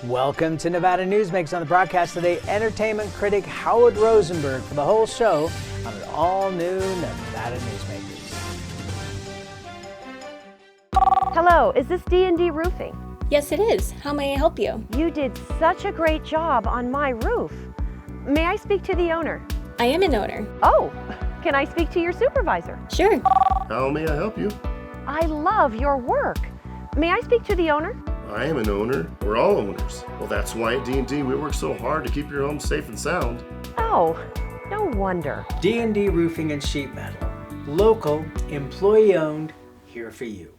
Welcome to Nevada Newsmakers. On the broadcast today, entertainment critic Howard Rosenberg for the whole show on an all-new Nevada Newsmakers. Hello, is this D&D Roofing? Yes, it is. How may I help you? You did such a great job on my roof. May I speak to the owner? I am an owner. Oh, can I speak to your supervisor? Sure. How may I help you? I love your work. May I speak to the owner? I am an owner. We're all owners. Well, that's why at D&D we work so hard to keep your home safe and sound. Oh, no wonder. D&D Roofing and Sheet Metal. Local, employee-owned, here for you.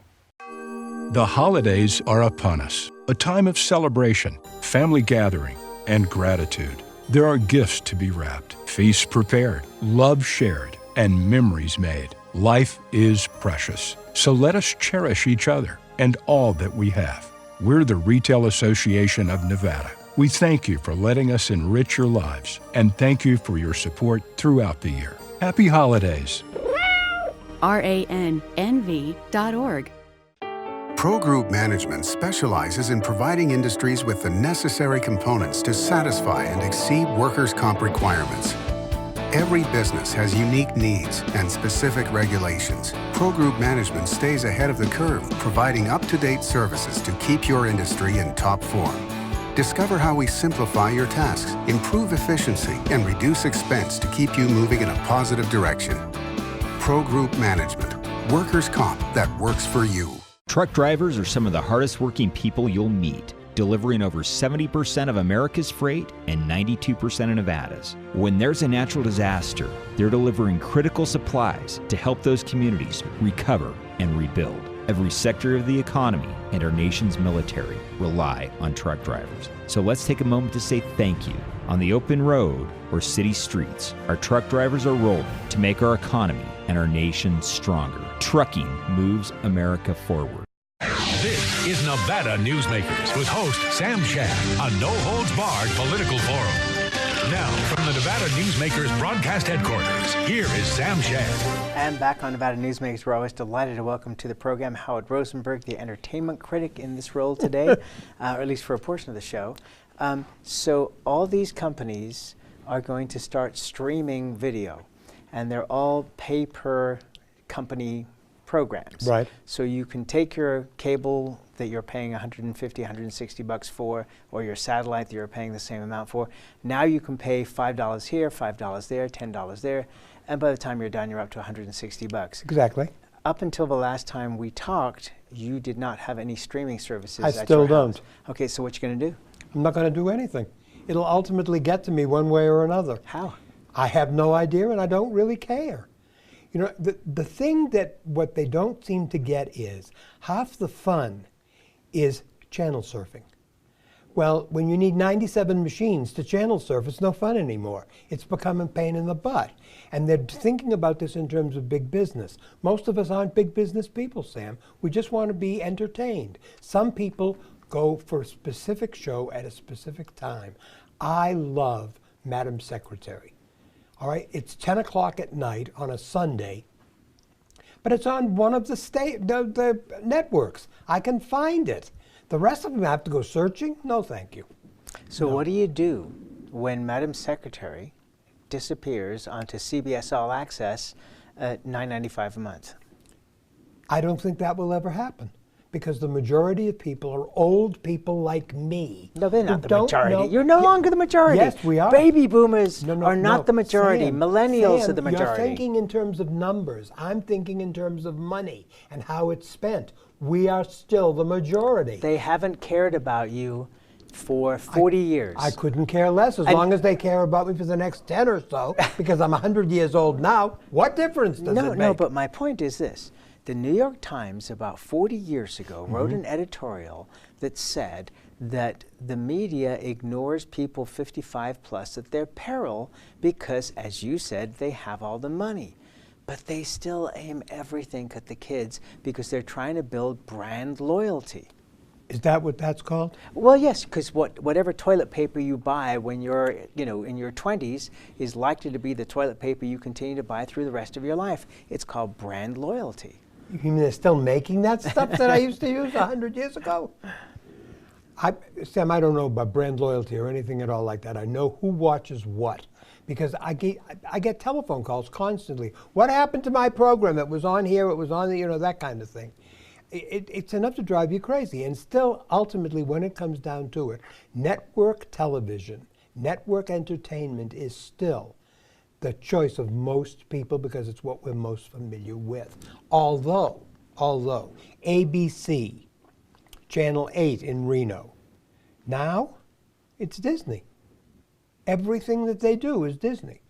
The holidays are upon us, a time of celebration, family gathering, and gratitude. There are gifts to be wrapped, feasts prepared, love shared, and memories made. Life is precious, so let us cherish each other and all that we have. We're the Retail Association of Nevada. We thank you for letting us enrich your lives, and thank you for your support throughout the year. Happy holidays. RANNV.org. Pro Group Management specializes in providing industries with the necessary components to satisfy and exceed workers' comp requirements. Every business has unique needs and specific regulations. Pro Group Management stays ahead of the curve, providing up-to-date services to keep your industry in top form. Discover how we simplify your tasks, improve efficiency, and reduce expense to keep you moving in a positive direction. Pro Group Management. Workers' comp that works for you. Truck drivers are some of the hardest working people you'll meet, delivering over 70% of America's freight and 92% of Nevada's. When there's a natural disaster, they're delivering critical supplies to help those communities recover and rebuild. Every sector of the economy and our nation's military rely on truck drivers. So let's take a moment to say thank you. On the open road or city streets, our truck drivers are rolling to make our economy and our nation stronger. Trucking moves America forward. This is Nevada Newsmakers with host Sam Shad, a no-holds-barred political forum. Now, from the Nevada Newsmakers broadcast headquarters, here is Sam Shad. And back on Nevada Newsmakers, we're always delighted to welcome to the program Howard Rosenberg, the entertainment critic in this role today, or at least for a portion of the show. So all these companies are going to start streaming video, and they're all pay-per-company programs. Right. So you can take your cable that you're paying $150, $160 for, or your satellite that you're paying the same amount for. Now you can pay $5 here, $5 there, $10 there, and by the time you're done, you're up to $160. Exactly. Up until the last time we talked, you did not have any streaming services. I at still your don't. house. Okay, so what you going to do? I'm not going to do anything. It'll ultimately get to me one way or another. How? I have no idea, and I don't really care. You know, the thing that what they don't seem to get is half the fun is channel surfing. Well, when you need 97 machines to channel surf, it's no fun anymore. It's become a pain in the butt. And they're thinking about this in terms of big business. Most of us aren't big business people, Sam. We just want to be entertained. Some people go for a specific show at a specific time. I love Madam Secretary. All right, it's 10 o'clock at night on a Sunday, but it's on one of the networks. I can find it. The rest of them have to go searching? No, thank you. So No. what do you do when Madam Secretary disappears onto CBS All Access at $9.95 a month? I don't think that will ever happen, because the majority of people are old people like me. No, they're not who the don't majority. know- You're no longer the majority. Yes, we are. Baby boomers are not no. the majority. Sam, Millennials Sam, are the majority. You're thinking in terms of numbers. I'm thinking in terms of money and how it's spent. We are still the majority. They haven't cared about you for 40 years. I couldn't care less as long as they care about me for the next 10 or so, because I'm 100 years old now. What difference does it make? No, but my point is this. The New York Times about 40 years ago wrote an editorial that said that the media ignores people 55 plus at their peril because, as you said, they have all the money. But they still aim everything at the kids because they're trying to build brand loyalty. Is that what that's called? Well, yes, because whatever toilet paper you buy when you're, in your 20s is likely to be the toilet paper you continue to buy through the rest of your life. It's called brand loyalty. You mean they're still making that stuff that I used to use 100 years ago? Sam, I don't know about brand loyalty or anything at all like that. I know who watches what, because I get telephone calls constantly. What happened to my program? It was on here. It was on the, that kind of thing. It's enough to drive you crazy. And still, ultimately, when it comes down to it, network television, network entertainment is still the choice of most people because it's what we're most familiar with. Although ABC, Channel 8 in Reno, now it's Disney. Everything that they do is Disney.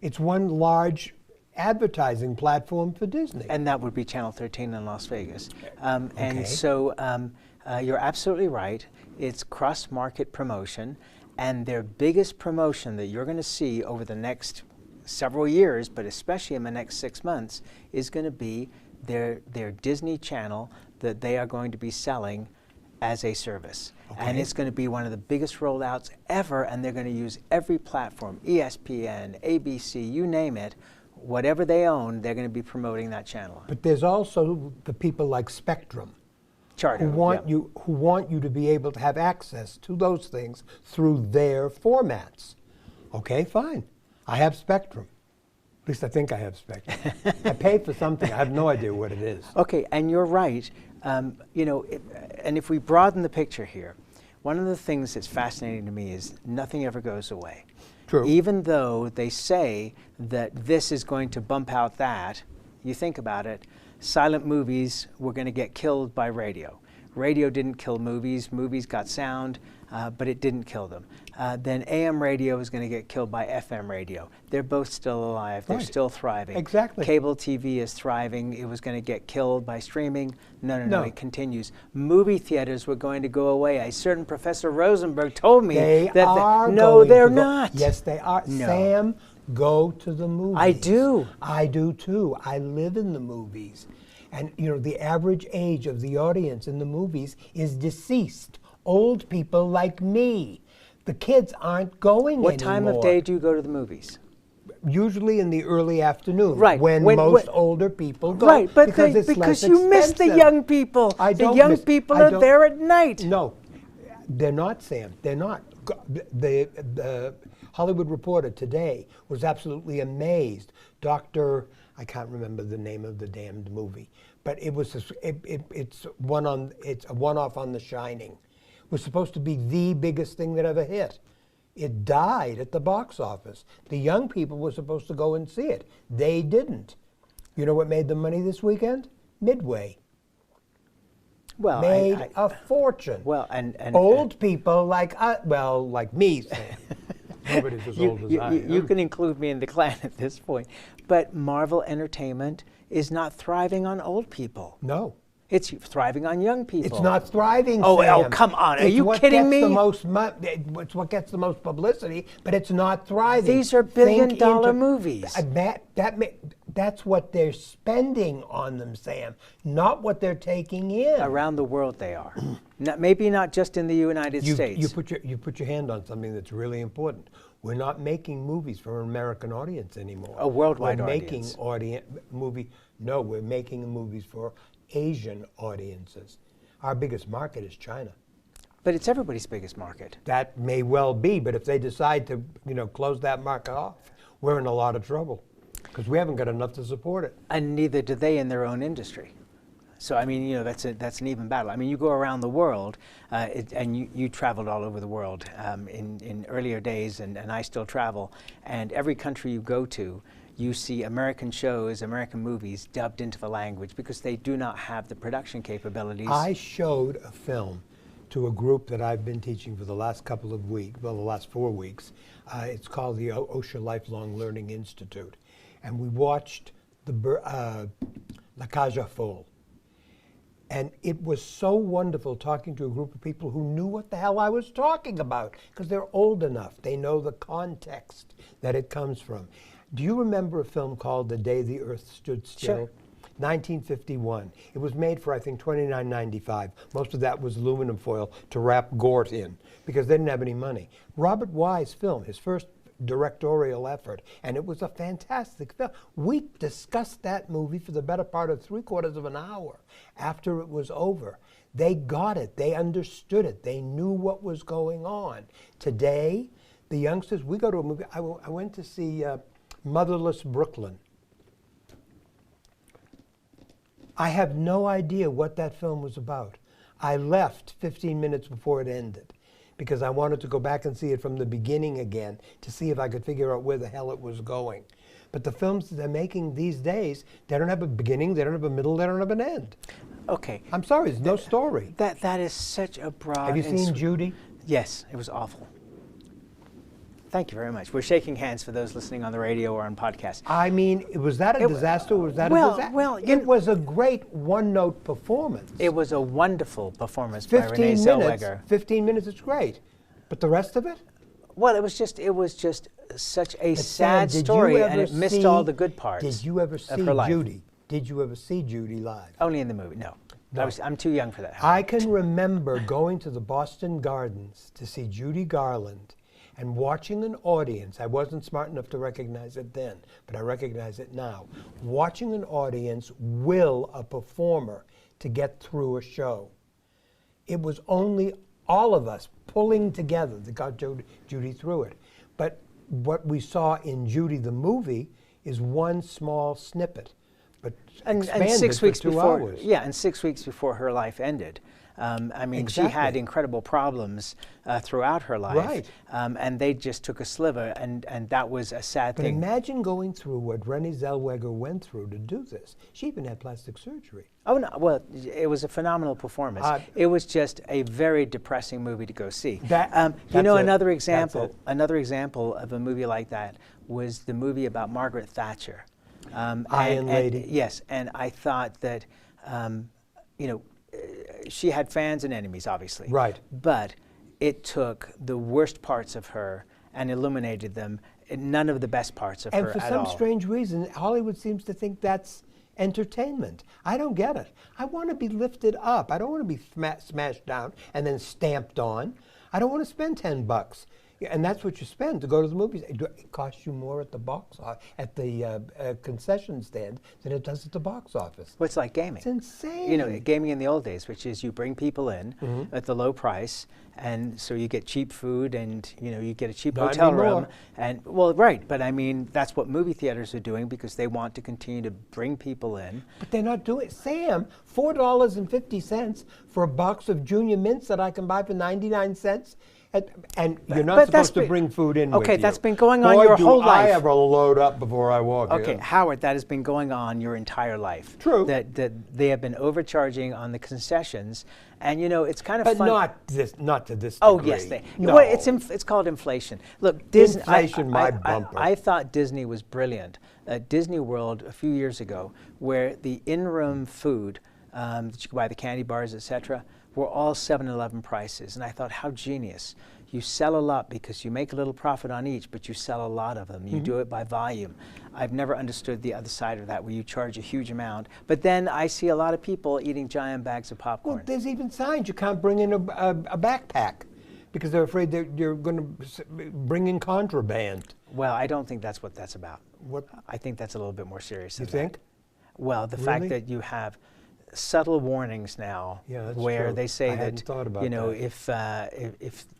It's one large advertising platform for Disney. And that would be Channel 13 in Las Vegas. And so you're absolutely right. It's cross-market promotion, and their biggest promotion that you're going to see over the next several years, but especially in the next 6 months, is going to be their Disney Channel that they are going to be selling as a service. And it's going to be one of the biggest rollouts ever, and they're going to use every platform, ESPN, ABC, you name it. Whatever they own, they're going to be promoting that channel. But there's also the people like Spectrum, Charter, who want you to be able to have access to those things through their formats. Okay, fine. I have Spectrum. At least I think I have Spectrum. I pay for something. I have no idea what it is. Okay, and you're right. And if we broaden the picture here, one of the things that's fascinating to me is nothing ever goes away. True. Even though they say that this is going to bump out that, you think about it, silent movies were going to get killed by radio. Radio didn't kill movies. Movies got sound, but it didn't kill them. Then AM radio is going to get killed by FM radio. They're both still alive. They're still thriving. Exactly. Cable TV is thriving. It was going to get killed by streaming. No, it continues. Movie theaters were going to go away. A certain Professor Rosenberg told me they're not. Yes, they are. No. Sam, go to the movies. I do. I do too. I live in the movies. And the average age of the audience in the movies is deceased. Old people like me. The kids aren't going anymore. What time of day do you go to the movies? Usually in the early afternoon, right? When most older people go. Right, but because you miss the young people. The young people are there at night. No, they're not, Sam. They're not. The Hollywood Reporter today was absolutely amazed. I can't remember the name of the damned movie, but it was it's a one-off on The Shining. It was supposed to be the biggest thing that ever hit. It died at the box office. The young people were supposed to go and see it. They didn't. You know what made them money this weekend? Midway. Well, made a fortune. Well, and old people like me, Sam. Nobody's as old as I am. You can include me in the clan at this point. But Marvel Entertainment is not thriving on old people. No. It's thriving on young people. It's not thriving, Sam. Oh, come on. Are you kidding me? It's what gets the most publicity, but it's not thriving. These are billion-dollar movies. That's what they're spending on them, Sam, not what they're taking in. Around the world they are. Maybe not just in the United States. You put your hand on something that's really important. We're not making movies for an American audience anymore. A worldwide audience. We're making movies for Asian audiences. Our biggest market is China. But it's everybody's biggest market. That may well be, but if they decide to, close that market off, we're in a lot of trouble because we haven't got enough to support it. And neither do they in their own industry. So I mean, that's an even battle. I mean, you go around the world, and you traveled all over the world in earlier days, and I still travel. And every country you go to, you see American shows, American movies dubbed into the language because they do not have the production capabilities. I showed a film to a group that I've been teaching for the last couple of weeks, the last 4 weeks. It's called the OSHA Lifelong Learning Institute. And we watched La Cage aux Folles. And it was so wonderful talking to a group of people who knew what the hell I was talking about because they're old enough. They know the context that it comes from. Do you remember a film called The Day the Earth Stood Still? Sure. 1951. It was made for, I think, $29.95. Most of that was aluminum foil to wrap Gort in because they didn't have any money. Robert Wise' film, his first directorial effort, and it was a fantastic film. We discussed that movie for the better part of 3/4 of an hour after it was over. They got it. They understood it. They knew what was going on. Today, the youngsters, we go to a movie. I went to see Motherless Brooklyn. I have no idea what that film was about. I left 15 minutes before it ended because I wanted to go back and see it from the beginning again to see if I could figure out where the hell it was going. But the films that they're making these days, they don't have a beginning, they don't have a middle, they don't have an end. Okay. I'm sorry, there's no story. That is such a broad... Have you seen Judy? Yes, it was awful. Thank you very much. We're shaking hands for those listening on the radio or on podcast. I mean, was that a disaster? Was that a disaster? Well, it was a great one-note performance. It was a wonderful performance by Renee Zellweger. 15 minutes, it's great. But the rest of it? Well, it was just such a sad story, and it missed all the good parts. Did you ever see Judy? Did you ever see Judy live? Only in the movie, no. I'm too young for that. I can remember going to the Boston Gardens to see Judy Garland and watching an audience. I wasn't smart enough to recognize it then, but I recognize it now. Watching an audience will a performer to get through a show. It was only all of us pulling together that got Judy through it. But what we saw in Judy the movie is one small snippet, but and 6 weeks before, hours. Yeah, and 6 weeks before her life ended. I mean, exactly. She had incredible problems throughout her life, right. And they just took a sliver, and that was a sad thing. But imagine going through what Renee Zellweger went through to do this. She even had plastic surgery. Oh no! Well, it was a phenomenal performance. It was just a very depressing movie to go see. You know, another example of a movie like that was the movie about Margaret Thatcher. Iron Lady. Yes, and I thought that, you know, she had fans and enemies, obviously. Right. But it took the worst parts of her and illuminated them, none of the best parts of her at all. And for some strange reason, Hollywood seems to think that's entertainment. I don't get it. I want to be lifted up. I don't want to be smashed down and then stamped on. I don't want to spend $10. And that's what you spend to go to the movies. It costs you more at the at the concession stand than it does at the box office. Well, it's like gaming. It's insane. You know, gaming in the old days, which is you bring people in at the low price, and so you get cheap food, and you know you get a cheap hotel room. And well, right, but I mean that's what movie theaters are doing because they want to continue to bring people in. But they're not doing it. Sam, $4.50 for a box of Junior Mints that I can buy for 99 cents. And you're not supposed to bring food in with you. Okay, that's been going on your whole life. I ever load up before I walk in. Okay, Howard, that has been going on your entire life. True. That they have been overcharging on the concessions, and you know it's kind of but fun. But not to this degree. Oh yes, no. Well, it's called inflation. Look, Disney. Inflation, my bumper. I thought Disney was brilliant. Disney World a few years ago, where the in-room food that you could buy, the candy bars, etc., were all 7-Eleven prices. And I thought, how genius. You sell a lot because you make a little profit on each, but you sell a lot of them. You do it by volume. I've never understood the other side of that, where you charge a huge amount. But then I see a lot of people eating giant bags of popcorn. Well, there's even signs you can't bring in a backpack because they're afraid that you're going to bring in contraband. Well, I don't think that's what that's about. What? I think that's a little bit more serious than You think? that. Well, the fact that you have subtle warnings now, where true. they say that you know if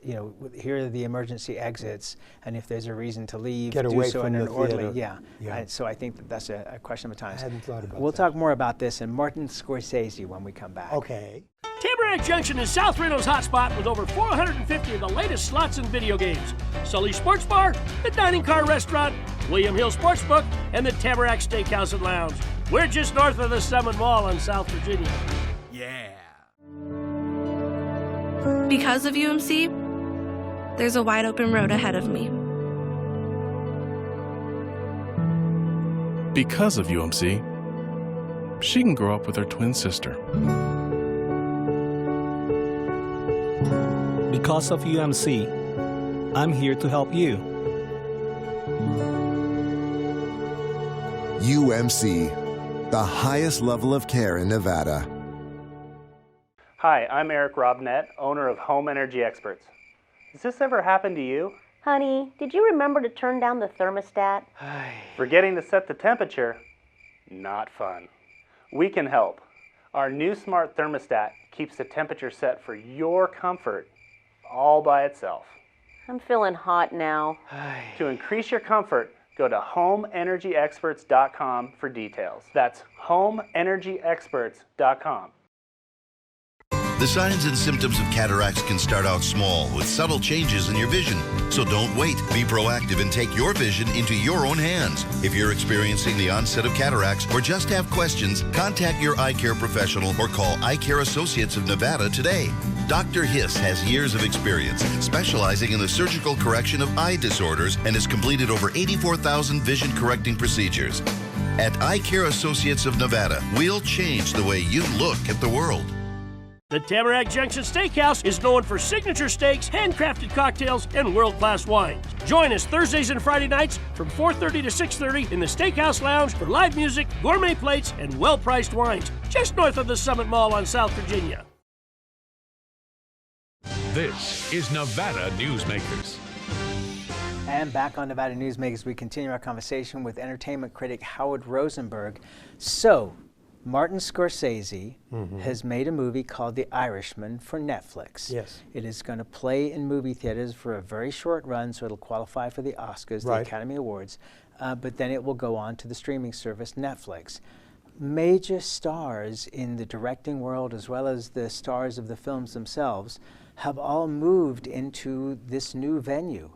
you know here are the emergency exits, and if there's a reason to leave, get do away so from in an the orderly. theater. Yeah. So I think that's a question of time. I hadn't thought about We'll that. talk more about this and Martin Scorsese when we come back. Okay. Tamarack Junction is South Reno's hotspot with over 450 of the latest slots and video games. Sully Sports Bar, the Dining Car Restaurant, William Hill Sportsbook, and the Tamarack Steakhouse and Lounge. We're just north of the Summit Mall in South Virginia. Yeah. Because of UMC, there's a wide open road ahead of me. Because of UMC, she can grow up with her twin sister. Because of UMC, I'm here to help you. UMC, the highest level of care in Nevada. Hi, I'm Eric Robnett, owner of Home Energy Experts. Has this ever happened to you? Honey, did you remember to turn down the thermostat? Forgetting to set the temperature? Not fun. We can help. Our new smart thermostat keeps the temperature set for your comfort all by itself. I'm feeling hot now. To increase your comfort, go to homeenergyexperts.com for details. That's homeenergyexperts.com. The signs and symptoms of cataracts can start out small with subtle changes in your vision. So don't wait. Be proactive and take your vision into your own hands. If you're experiencing the onset of cataracts or just have questions, contact your eye care professional or call Eye Care Associates of Nevada today. Dr. Hiss has years of experience specializing in the surgical correction of eye disorders and has completed over 84,000 vision correcting procedures. At Eye Care Associates of Nevada, we'll change the way you look at the world. The Tamarack Junction Steakhouse is known for signature steaks, handcrafted cocktails, and world-class wines. Join us Thursdays and Friday nights from 4:30 to 6:30 in the Steakhouse Lounge for live music, gourmet plates, and well-priced wines, just north of the Summit Mall on South Virginia. This is Nevada Newsmakers. And back on Nevada Newsmakers, we continue our conversation with entertainment critic Howard Rosenberg. So, Martin Scorsese has made a movie called The Irishman for Netflix. Yes. It is going to play in movie theaters for a very short run, so it'll qualify for the Oscars, the Academy Awards, but then it will go on to the streaming service Netflix. Major stars in the directing world, as well as the stars of the films themselves, have all moved into this new venue.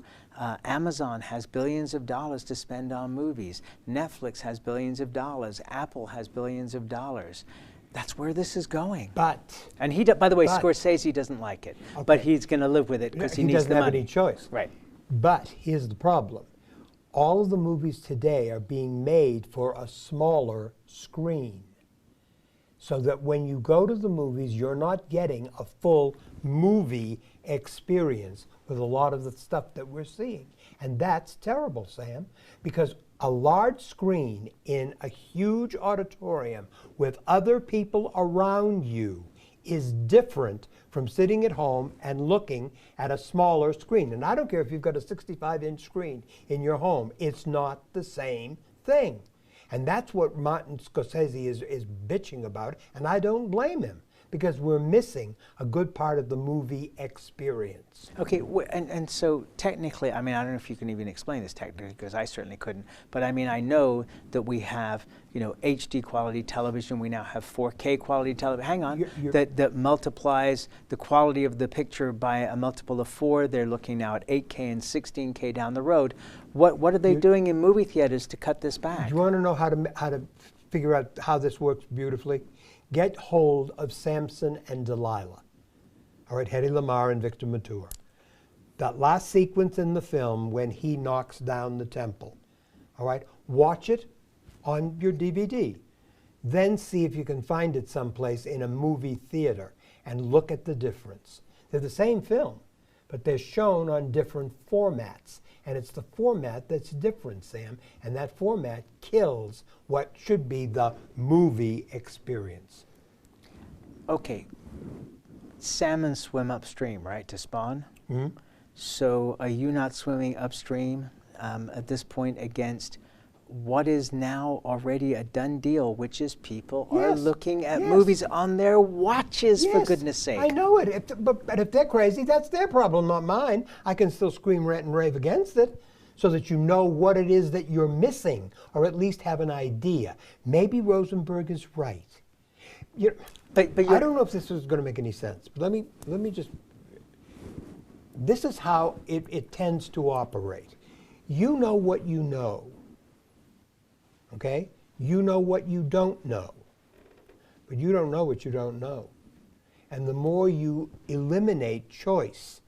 Amazon has billions of dollars to spend on movies. Netflix has billions of dollars. Apple has billions of dollars. That's where this is going. And he, by the way, Scorsese doesn't like it, but he's going to live with it because he needs the money. He doesn't have any choice. Right. But here's the problem. All of the movies today are being made for a smaller screen, so that when you go to the movies, you're not getting a full movie experience with a lot of the stuff that we're seeing. And that's terrible, Sam, because a large screen in a huge auditorium with other people around you is different from sitting at home and looking at a smaller screen. And I don't care if you've got a 65-inch screen in your home, it's not the same thing. And that's what Martin Scorsese is bitching about, and I don't blame him, because we're missing a good part of the movie experience. Okay, and so technically, I mean, I don't know if you can even explain this technically, because I certainly couldn't, but I mean, I know that we have, you know, HD quality television, we now have 4K quality television, hang on, that multiplies the quality of the picture by a multiple of 4. They're looking now at 8K and 16K down the road. What are they doing in movie theaters to cut this back? Do you want to know how to figure out how this works beautifully? Get hold of Samson and Delilah. All right, Hedy Lamarr and Victor Mature. That last sequence in the film when he knocks down the temple. All right, watch it on your DVD. Then see if you can find it someplace in a movie theater and look at the difference. They're the same film, but they're shown on different formats. And it's the format that's different, Sam, and that format kills what should be the movie experience. Okay, salmon swim upstream, right, to spawn? Mm-hmm. So are you not swimming upstream at this point against what is now already a done deal, which is people are looking at movies on their watches, for goodness sake. I know it, but if they're crazy, that's their problem, not mine. I can still scream, rant, and rave against it so that you know what it is that you're missing, or at least have an idea. Maybe Rosenberg is right. But I don't know if this is going to make any sense, but let me just, this is how it tends to operate. You know what you know. Okay? You know what you don't know, but you don't know what you don't know. And the more you eliminate choice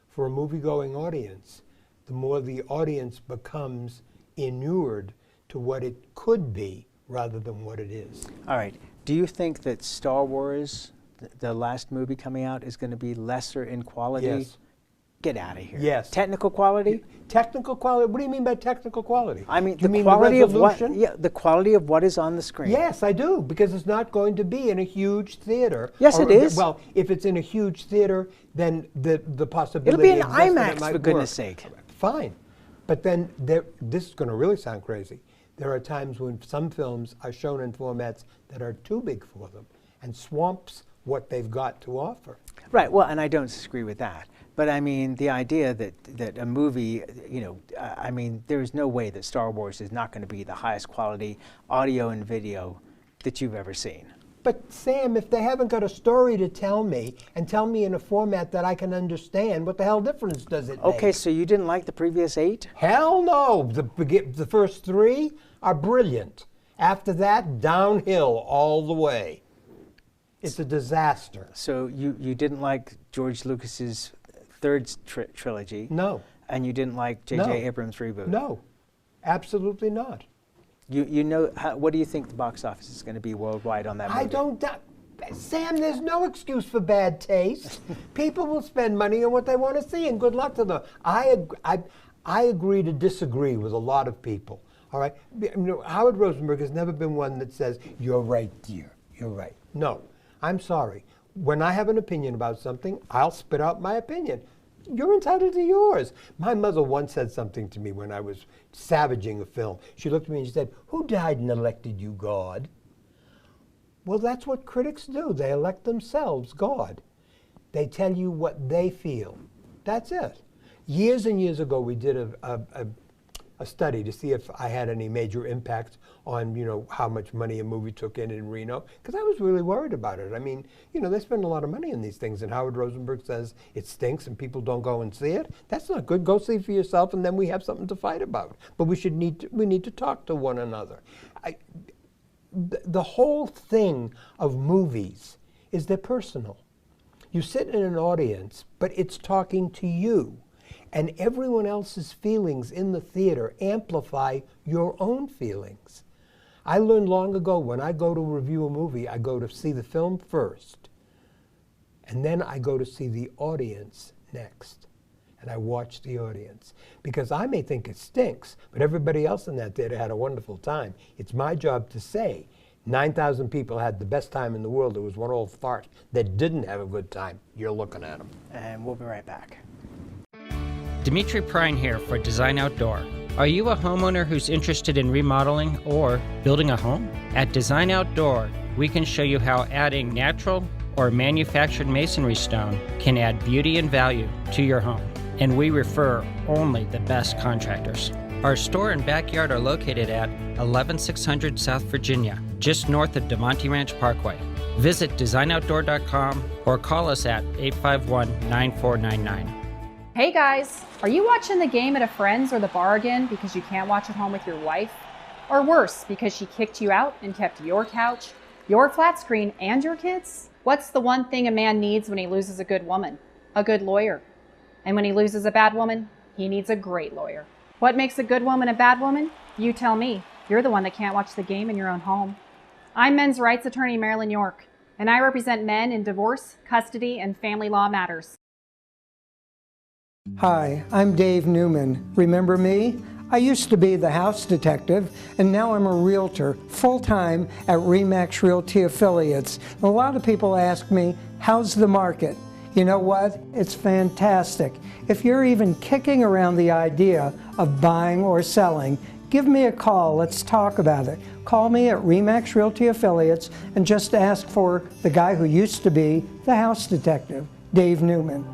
for a movie-going audience, the more the audience becomes inured to what it could be rather than what it is. All right. Do you think that Star Wars, the last movie coming out, is going to be lesser in quality? Yes. Get out of here. Yes. Technical quality? Technical quality? What do you mean by technical quality? I mean, do the you quality mean of what? Yeah, the quality of what is on the screen. Yes, I do, because it's not going to be in a huge theater. Yes, it is. Well, if it's in a huge theater, then the possibility it'll be in exists that IMAX, it might for goodness work. sake. Fine, but then this is going to really sound crazy. There are times when some films are shown in formats that are too big for them, and swamps what they've got to offer. Right, well, and I don't disagree with that. But I mean, the idea that a movie, I mean, there's no way that Star Wars is not going to be the highest quality audio and video that you've ever seen. But Sam, if they haven't got a story to tell me, and tell me in a format that I can understand, what the hell difference does it make? Okay, so you didn't like the previous 8? Hell no! The first 3 are brilliant. After that, downhill all the way. It's a disaster. So you didn't like George Lucas's third trilogy? No. And you didn't like J.J. Abrams' reboot? No, absolutely not. You know, what do you think the box office is going to be worldwide on that movie? I don't Sam, there's no excuse for bad taste. People will spend money on what they want to see, and good luck to them. I agree to disagree with a lot of people. All right, Howard Rosenberg has never been one that says, "You're right, dear. You're right." No, I'm sorry. When I have an opinion about something, I'll spit out my opinion. You're entitled to yours. My mother once said something to me when I was savaging a film. She looked at me and she said, "Who died and elected you, God?" Well, that's what critics do. They elect themselves God. They tell you what they feel. That's it. Years and years ago, we did a study to see if I had any major impact on, how much money a movie took in Reno, because I was really worried about it. I mean, they spend a lot of money on these things, and Howard Rosenberg says it stinks and people don't go and see it. That's not good. Go see for yourself, and then we have something to fight about. But we need to talk to one another. The whole thing of movies is they're personal. You sit in an audience, but it's talking to you. And everyone else's feelings in the theater amplify your own feelings. I learned long ago, when I go to review a movie, I go to see the film first, and then I go to see the audience next. And I watch the audience. Because I may think it stinks, but everybody else in that theater had a wonderful time. It's my job to say, 9,000 people had the best time in the world. There was one old fart that didn't have a good time. You're looking at them. And we'll be right back. Dimitri Prine here for Design Outdoor. Are you a homeowner who's interested in remodeling or building a home? At Design Outdoor, we can show you how adding natural or manufactured masonry stone can add beauty and value to your home. And we refer only the best contractors. Our store and backyard are located at 11600 South Virginia, just north of DeMonte Ranch Parkway. Visit designoutdoor.com or call us at 851-9499. Hey guys, are you watching the game at a friend's or the bar again because you can't watch at home with your wife? Or worse, because she kicked you out and kept your couch, your flat screen, and your kids? What's the one thing a man needs when he loses a good woman? A good lawyer. And when he loses a bad woman, he needs a great lawyer. What makes a good woman a bad woman? You tell me. You're the one that can't watch the game in your own home. I'm men's rights attorney Marilyn York, and I represent men in divorce, custody, and family law matters. Hi, I'm Dave Newman. Remember me? I used to be the house detective, and now I'm a realtor, full-time at RE/MAX Realty Affiliates. A lot of people ask me, how's the market? You know what? It's fantastic. If you're even kicking around the idea of buying or selling, give me a call. Let's talk about it. Call me at RE/MAX Realty Affiliates and just ask for the guy who used to be the house detective, Dave Newman.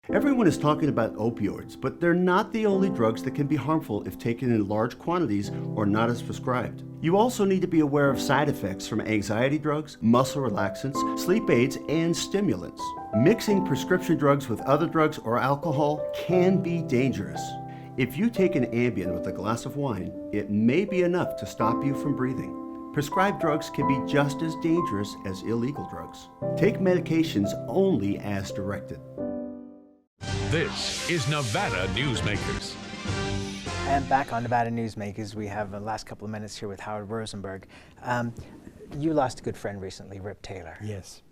Everyone is talking about opioids, but they're not the only drugs that can be harmful if taken in large quantities or not as prescribed. You also need to be aware of side effects from anxiety drugs, muscle relaxants, sleep aids, and stimulants. Mixing prescription drugs with other drugs or alcohol can be dangerous. If you take an Ambien with a glass of wine, it may be enough to stop you from breathing. Prescribed drugs can be just as dangerous as illegal drugs. Take medications only as directed. This is Nevada Newsmakers. And back on Nevada Newsmakers, we have the last couple of minutes here with Howard Rosenberg. You lost a good friend recently, Rip Taylor. Yes.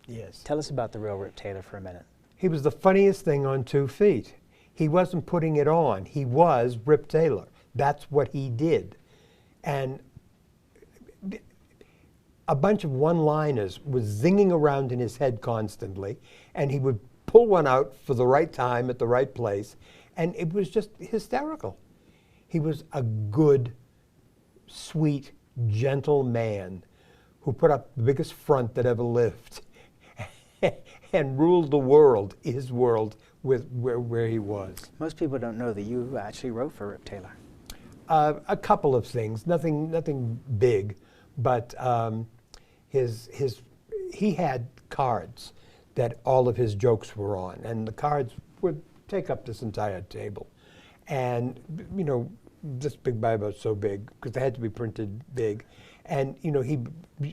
Yes. Tell us about the real Rip Taylor for a minute. He was the funniest thing on 2 feet. He wasn't putting it on. He was Rip Taylor. That's what he did. And a bunch of one-liners was zinging around in his head constantly, and he would pull one out for the right time at the right place, and it was just hysterical. He was a good, sweet, gentle man who put up the biggest front that ever lived and ruled the world, his world, with where he was. Most people don't know that you actually wrote for Rip Taylor. A couple of things, nothing big, but he had cards that all of his jokes were on, and the cards would take up this entire table. And, you know, this big by about so big, because they had to be printed big. And, you know, he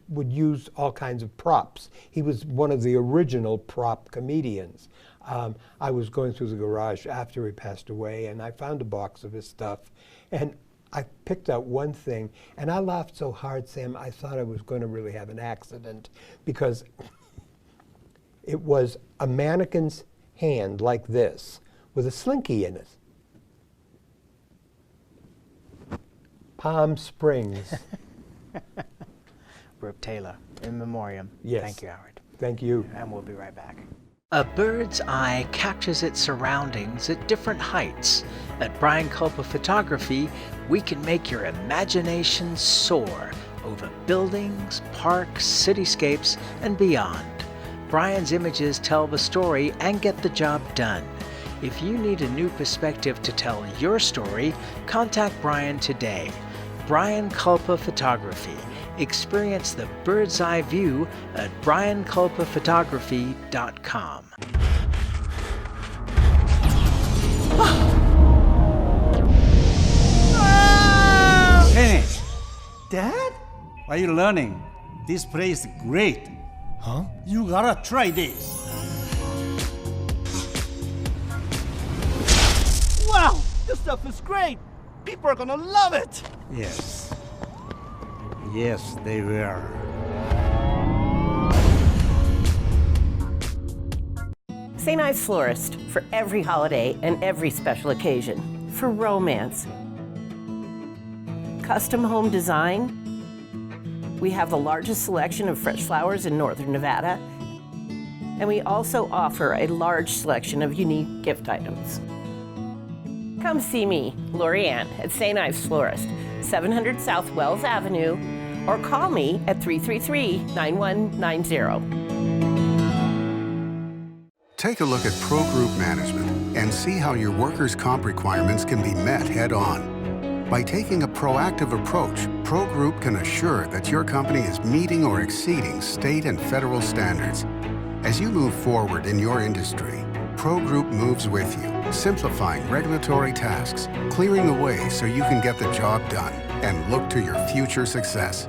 would use all kinds of props. He was one of the original prop comedians. I was going through the garage after he passed away, and I found a box of his stuff. And I picked out one thing, and I laughed so hard, Sam, I thought I was going to really have an accident, because it was a mannequin's hand like this with a slinky in it. Palm Springs. Rip Taylor, in memoriam. Yes. Thank you, Howard. Thank you. And we'll be right back. A bird's eye captures its surroundings at different heights. At Brian Culpa Photography, we can make your imagination soar over buildings, parks, cityscapes, and beyond. Brian's images tell the story and get the job done. If you need a new perspective to tell your story, contact Brian today. Brian Culpa Photography. Experience the bird's eye view at brianculpaphotography.com. Hey, Dad? What are you learning? This place is great. Huh? You gotta try this. Wow, this stuff is great. People are gonna love it. Yes. Yes, they will. St. Ives Florist, for every holiday and every special occasion. For romance. Custom home design. We have the largest selection of fresh flowers in northern Nevada. And we also offer a large selection of unique gift items. Come see me, Lori Ann, at St. Ives Florist, 700 South Wells Avenue, or call me at 333-9190. Take a look at Pro Group Management and see how your workers' comp requirements can be met head-on. By taking a proactive approach, Pro Group can assure that your company is meeting or exceeding state and federal standards. As you move forward in your industry, Pro Group moves with you, simplifying regulatory tasks, clearing the way so you can get the job done and look to your future success.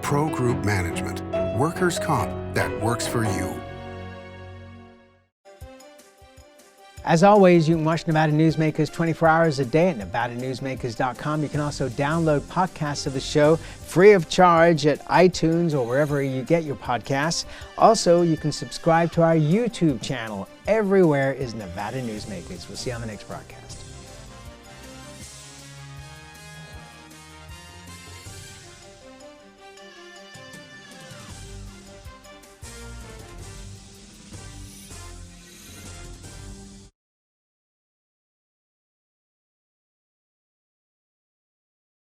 Pro Group Management. Workers' comp that works for you. As always, you can watch Nevada Newsmakers 24 hours a day at nevadanewsmakers.com. You can also download podcasts of the show free of charge at iTunes or wherever you get your podcasts. Also, you can subscribe to our YouTube channel. Everywhere is Nevada Newsmakers. We'll see you on the next broadcast.